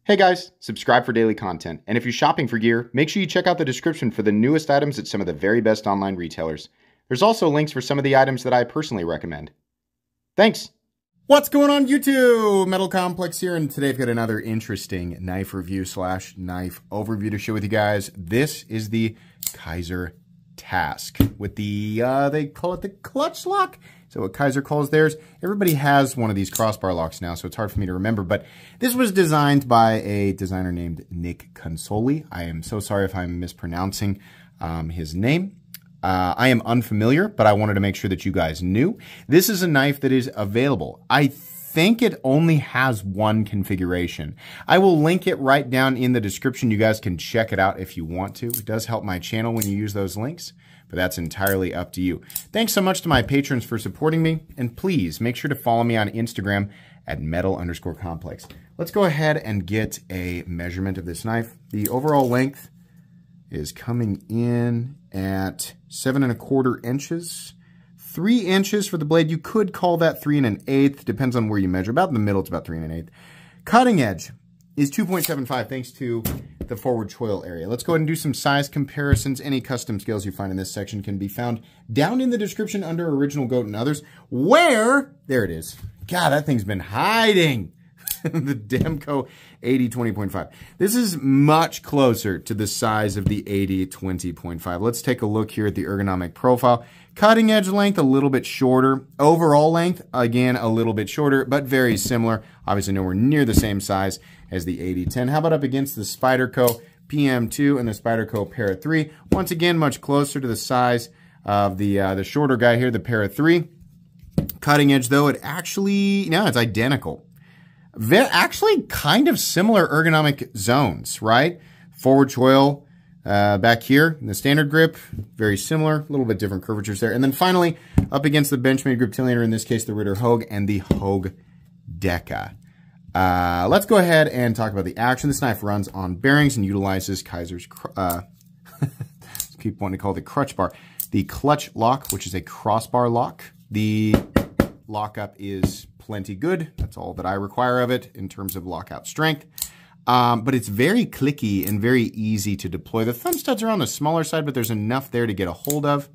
Hey guys, subscribe for daily content, and if you're shopping for gear, make sure you check out the description for the newest items at some of the very best online retailers. There's also links for some of the items that I personally recommend. Thanks! What's going on YouTube? Metal Complex here, and today I've got another interesting knife review / knife overview to share with you guys. This is the Kizer Task with the, they call it the clutch lock. So what Kizer calls theirs. Everybody has one of these crossbar locks now, so it's hard for me to remember. But this was designed by a designer named Nick Consoli. I am so sorry if I'm mispronouncing his name. I am unfamiliar, but I wanted to make sure that you guys knew. This is a knife that is available. I think it only has one configuration. I will link it right down in the description. You guys can check it out if you want to. It does help my channel when you use those links, but that's entirely up to you. Thanks so much to my patrons for supporting me, and please make sure to follow me on Instagram at metal_complex. Let's go ahead and get a measurement of this knife. The overall length is coming in at 7 1/4 inches. 3 inches for the blade. You could call that 3 1/8. Depends on where you measure. About in the middle, it's about 3 1/8. Cutting edge is 2.75 thanks to the forward choil area. Let's go ahead and do some size comparisons. Any custom scales you find in this section can be found down in the description under Original Goat and others, where, there it is. God, that thing's been hiding. The Demco 80-20.5. This is much closer to the size of the 80-20.5. Let's take a look here at the ergonomic profile. Cutting edge length, a little bit shorter. Overall length, again, a little bit shorter, but very similar. Obviously nowhere near the same size as the 80-10. How about up against the Spyderco PM2 and the Spyderco Para 3? Once again, much closer to the size of the shorter guy here, the Para 3. Cutting edge, though, it actually, no, it's identical. Actually kind of similar ergonomic zones, right? Forward choil back here in the standard grip, very similar, a little bit different curvatures there. And then finally, up against the Benchmade grip tillinator, in this case, the Ritter Hogue and the Hogue Deca. Let's go ahead and talk about the action. This knife runs on bearings and utilizes Kizer's, keep wanting to call it the crutch bar. The clutch lock, which is a crossbar lock. The lockup is plenty good. That's all that I require of it in terms of lockout strength. But it's very clicky and very easy to deploy. The thumb studs are on the smaller side, but there's enough there to get a hold of.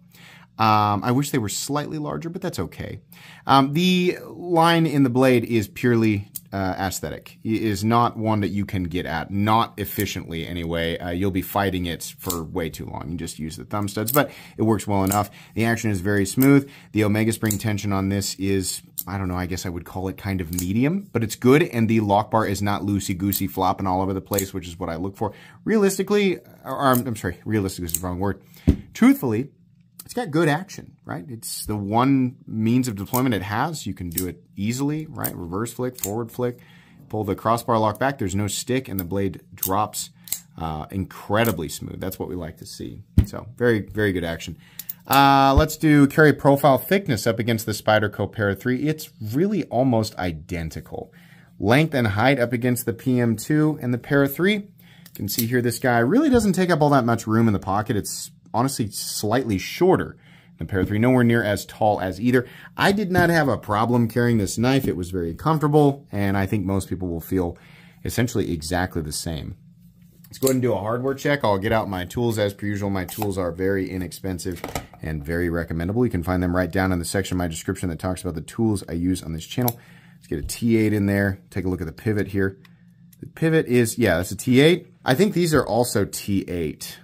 I wish they were slightly larger, but that's okay. The line in the blade is purely aesthetic. It is not one that you can get at, not efficiently anyway. You'll be fighting it for way too long. You just use the thumb studs, but it works well enough. The action is very smooth. The omega spring tension on this is, I don't know, I guess I would call it kind of medium, but it's good, and the lock bar is not loosey-goosey flopping all over the place, which is what I look for. Realistically, I'm sorry, realistically is the wrong word. Truthfully, it's got good action, right? It's the one means of deployment it has. You can do it easily, right? Reverse flick, forward flick, pull the crossbar lock back. There's no stick, and the blade drops incredibly smooth. That's what we like to see. So very, very good action. Let's do carry profile thickness up against the Spyderco Para 3. It's really almost identical. Length and height up against the PM2 and the Para 3. You can see here this guy really doesn't take up all that much room in the pocket. It's honestly slightly shorter than Para 3, nowhere near as tall as either. I did not have a problem carrying this knife. It was very comfortable, and I think most people will feel essentially exactly the same. Let's go ahead and do a hardware check. I'll get out my tools as per usual. My tools are very inexpensive and very recommendable. You can find them right down in the section of my description that talks about the tools I use on this channel. Let's get a T8 in there. Take a look at the pivot here. The pivot is, yeah, that's a T8. I think these are also T8.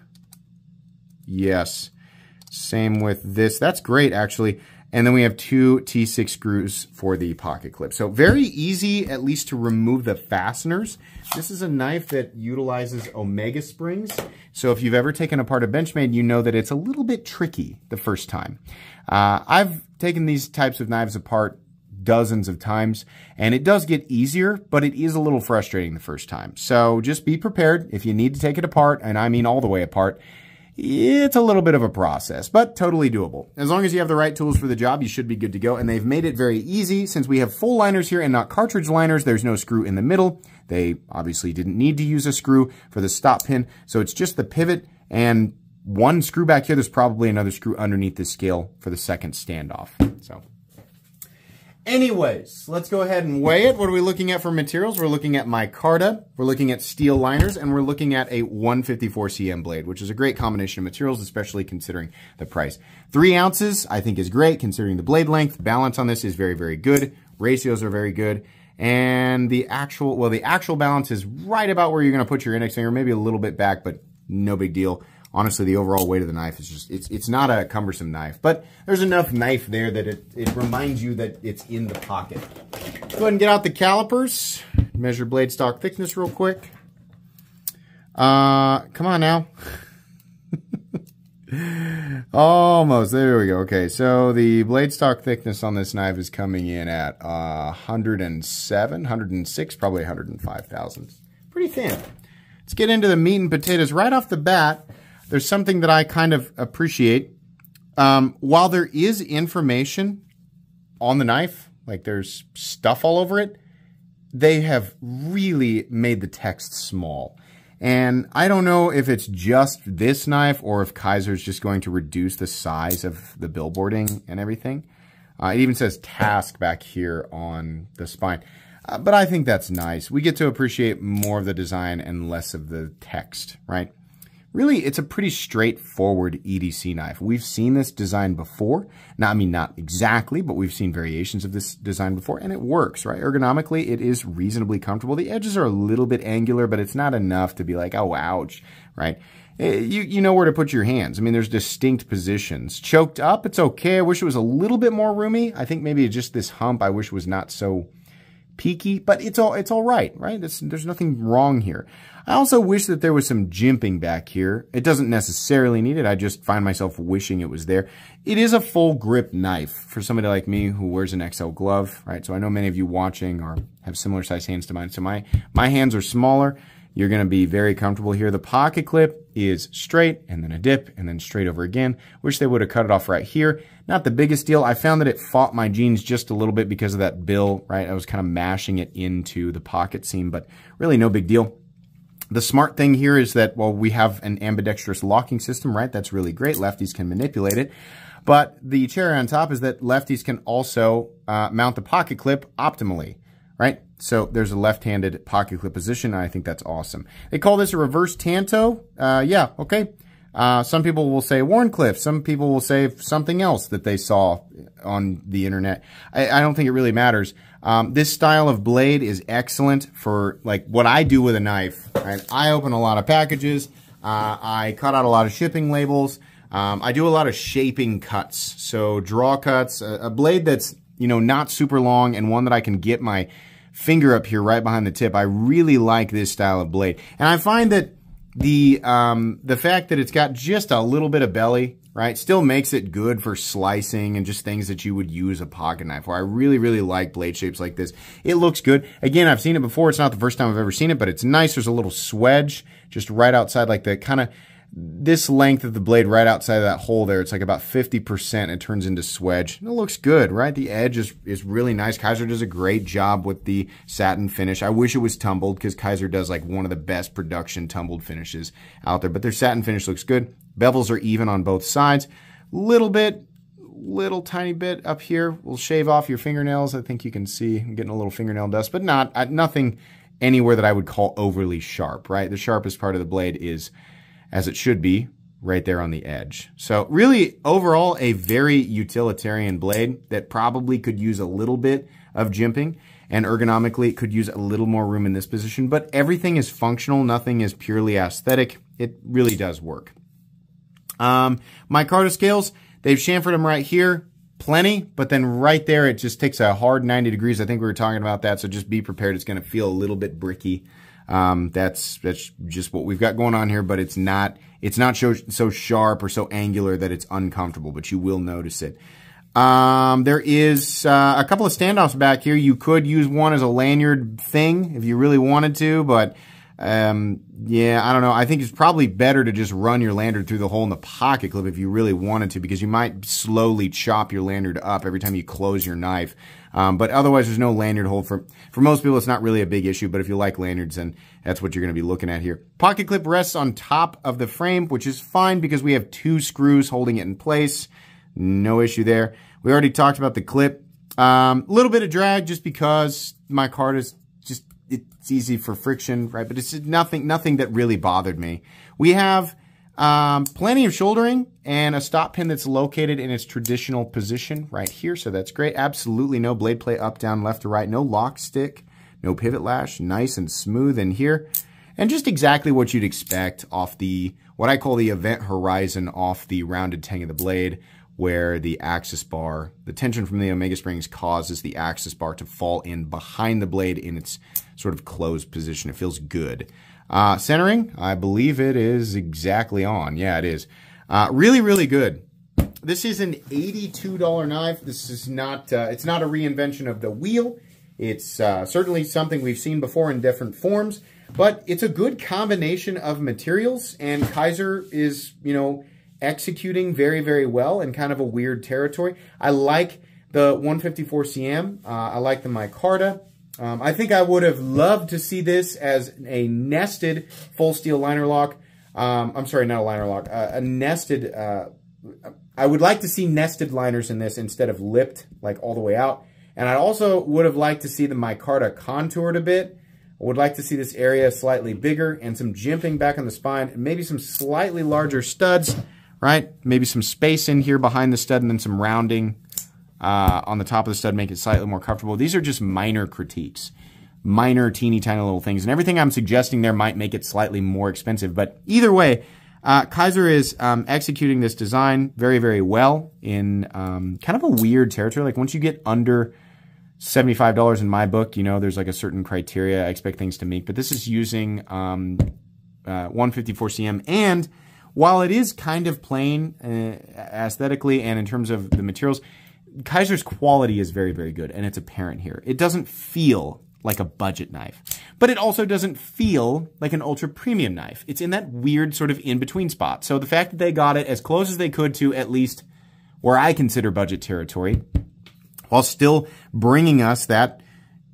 Yes, same with this. That's great, actually. And then we have 2 T6 screws for the pocket clip. So very easy, at least, to remove the fasteners. This is a knife that utilizes omega springs. So if you've ever taken apart a Benchmade, you know that it's a little bit tricky the first time. I've taken these types of knives apart dozens of times, and it does get easier, but it is a little frustrating the first time. So just be prepared. If you need to take it apart, and I mean all the way apart, it's a little bit of a process, but totally doable. As long as you have the right tools for the job, you should be good to go. And they've made it very easy. Since we have full liners here and not cartridge liners, there's no screw in the middle. They obviously didn't need to use a screw for the stop pin. So it's just the pivot and one screw back here. There's probably another screw underneath the scale for the second standoff. So Anyways, let's go ahead and weigh it. What are we looking at for materials? We're looking at micarta, we're looking at steel liners, and we're looking at a 154 cm blade, which is a great combination of materials, especially considering the price. 3 ounces, I think, is great considering the blade length. Balance on this is very, very good. Ratios are very good. And the actual balance is right about where you're going to put your index finger, maybe a little bit back, but no big deal. Honestly, the overall weight of the knife is just, it's not a cumbersome knife, but there's enough knife there that it reminds you that it's in the pocket. Go ahead and get out the calipers, measure blade stock thickness real quick. Come on now. Almost, there we go. Okay, so the blade stock thickness on this knife is coming in at 107, 106, probably 105 thousandths. Pretty thin. Let's get into the meat and potatoes right off the bat. There's something that I kind of appreciate. While there is information on the knife, like there's stuff all over it, they have really made the text small. And I don't know if it's just this knife or if Kizer's just going to reduce the size of the billboarding and everything. It even says Task back here on the spine. But I think that's nice. We get to appreciate more of the design and less of the text, right? Really, it's a pretty straightforward EDC knife. We've seen this design before. Now, I mean, not exactly, but we've seen variations of this design before, and it works, right? Ergonomically, it is reasonably comfortable. The edges are a little bit angular, but it's not enough to be like, oh, ouch, right? You know where to put your hands. I mean, there's distinct positions. Choked up, it's okay. I wish it was a little bit more roomy. I think maybe just this hump I wish was not so peaky, but it's all right? There's nothing wrong here. I also wish that there was some jimping back here. It doesn't necessarily need it. I just find myself wishing it was there. It is a full grip knife for somebody like me who wears an XL glove, right? So I know many of you watching or have similar size hands to mine. So my hands are smaller. You're going to be very comfortable here. The pocket clip is straight and then a dip and then straight over again. Wish they would have cut it off right here. Not the biggest deal. I found that it fought my jeans just a little bit because of that bill, right? I was kind of mashing it into the pocket seam, but really no big deal. The smart thing here is that, well, we have an ambidextrous locking system, right? That's really great. Lefties can manipulate it. But the cherry on top is that lefties can also mount the pocket clip optimally, right? So there's a left-handed pocket clip position, and I think that's awesome. They call this a reverse tanto. Yeah, okay. Some people will say Warncliffe. Some people will say something else that they saw on the internet. I don't think it really matters. This style of blade is excellent for like what I do with a knife. Right? I open a lot of packages. I cut out a lot of shipping labels. I do a lot of shaping cuts. So draw cuts, a blade that's, you know, not super long and one that I can get my finger up here right behind the tip. I really like this style of blade. And I find that the fact that it's got just a little bit of belly, right, still makes it good for slicing and just things that you would use a pocket knife for. I really, really like blade shapes like this. It looks good. Again, I've seen it before. It's not the first time I've ever seen it, but it's nice. There's a little swedge just right outside, like the kind of this length of the blade right outside of that hole there. It's like about 50%. It turns into swedge. It looks good, right? The edge is really nice. Kizer does a great job with the satin finish. I wish it was tumbled because Kizer does like one of the best production tumbled finishes out there, but their satin finish looks good. Bevels are even on both sides. Little tiny bit up here will shave off your fingernails. I think you can see I'm getting a little fingernail dust, but nothing anywhere that I would call overly sharp, right? The sharpest part of the blade is, as it should be, right there on the edge. So really, overall, a very utilitarian blade that probably could use a little bit of jimping, and ergonomically it could use a little more room in this position, but everything is functional. Nothing is purely aesthetic. It really does work. Micarta scales, they've chamfered them right here. Plenty, but then right there, it just takes a hard 90 degrees. I think we were talking about that, so just be prepared. It's going to feel a little bit bricky. That's just what we've got going on here, but it's not so sharp or so angular that it's uncomfortable, but you will notice it. There is a couple of standoffs back here. You could use one as a lanyard thing if you really wanted to, but yeah, I don't know. I think it's probably better to just run your lanyard through the hole in the pocket clip if you really wanted to, because you might slowly chop your lanyard up every time you close your knife. But otherwise, there's no lanyard hole. For most people, it's not really a big issue, but if you like lanyards, then that's what you're going to be looking at here. Pocket clip rests on top of the frame, which is fine because we have 2 screws holding it in place. No issue there. We already talked about the clip. Little bit of drag just because my card is just, it's easy for friction, right? But it's nothing that really bothered me. We have plenty of shouldering and a stop pin that's located in its traditional position right here. So that's great. Absolutely no blade play up, down, left, or right. No lock stick, no pivot lash. Nice and smooth in here. And just exactly what you'd expect off the, what I call the event horizon off the rounded tang of the blade, where the axis bar, the tension from the omega springs causes the axis bar to fall in behind the blade in its sort of closed position. It feels good. Centering, I believe it is exactly on. Yeah, it is. Really, really good. This is an $82 knife. This is not, it's not a reinvention of the wheel. It's certainly something we've seen before in different forms, but it's a good combination of materials, and Kizer is, you know, executing very, very well in kind of a weird territory. I like the 154 CM. I like the micarta. I think I would have loved to see this as a nested full steel liner lock. I'm sorry, not a liner lock. A nested, I would like to see nested liners in this instead of lipped, like all the way out. And I also would have liked to see the micarta contoured a bit. I would like to see this area slightly bigger and some jimping back on the spine, and maybe some slightly larger studs, right? Maybe some space in here behind the stud and then some rounding on the top of the stud, make it slightly more comfortable. These are just minor critiques, minor teeny tiny little things. And everything I'm suggesting there might make it slightly more expensive. But either way, Kizer is executing this design very, very well in kind of a weird territory. Like once you get under $75 in my book, you know, there's like a certain criteria I expect things to meet. But this is using 154 CM, and while it is kind of plain aesthetically and in terms of the materials, Kizer's quality is very, very good, and it's apparent here. It doesn't feel like a budget knife, but it also doesn't feel like an ultra premium knife. It's in that weird sort of in-between spot. So the fact that they got it as close as they could to at least where I consider budget territory, while still bringing us that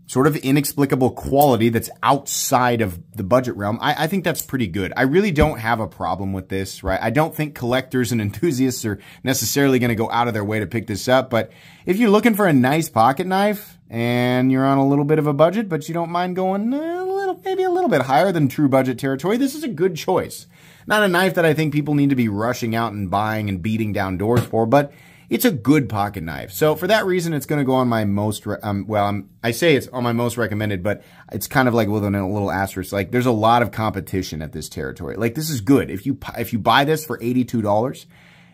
sort of inexplicable quality that's outside of the budget realm, I think that's pretty good. I really don't have a problem with this, right? I don't think collectors and enthusiasts are necessarily going to go out of their way to pick this up, but if you're looking for a nice pocket knife and you're on a little bit of a budget, but you don't mind going maybe a little bit higher than true budget territory, this is a good choice. Not a knife that I think people need to be rushing out and buying and beating down doors for, but it's a good pocket knife. So for that reason, it's going to go on my most, I say it's on my most recommended, but it's kind of like with a little asterisk. Like there's a lot of competition at this territory. Like this is good. If you buy this for $82,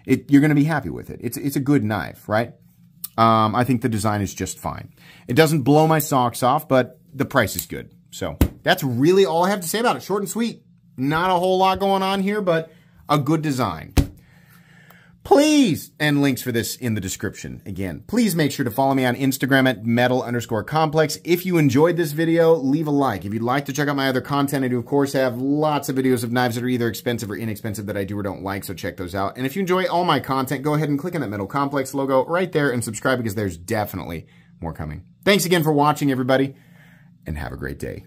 you're going to be happy with it. It's a good knife, right? I think the design is just fine. It doesn't blow my socks off, but the price is good. So that's really all I have to say about it. Short and sweet. Not a whole lot going on here, but a good design. Please, and links for this in the description. Again, please make sure to follow me on Instagram at metal_complex. If you enjoyed this video, leave a like. If you'd like to check out my other content, I do, of course, have lots of videos of knives that are either expensive or inexpensive that I do or don't like, so check those out. And if you enjoy all my content, go ahead and click on that Metal Complex logo right there and subscribe, because there's definitely more coming. Thanks again for watching, everybody, and have a great day.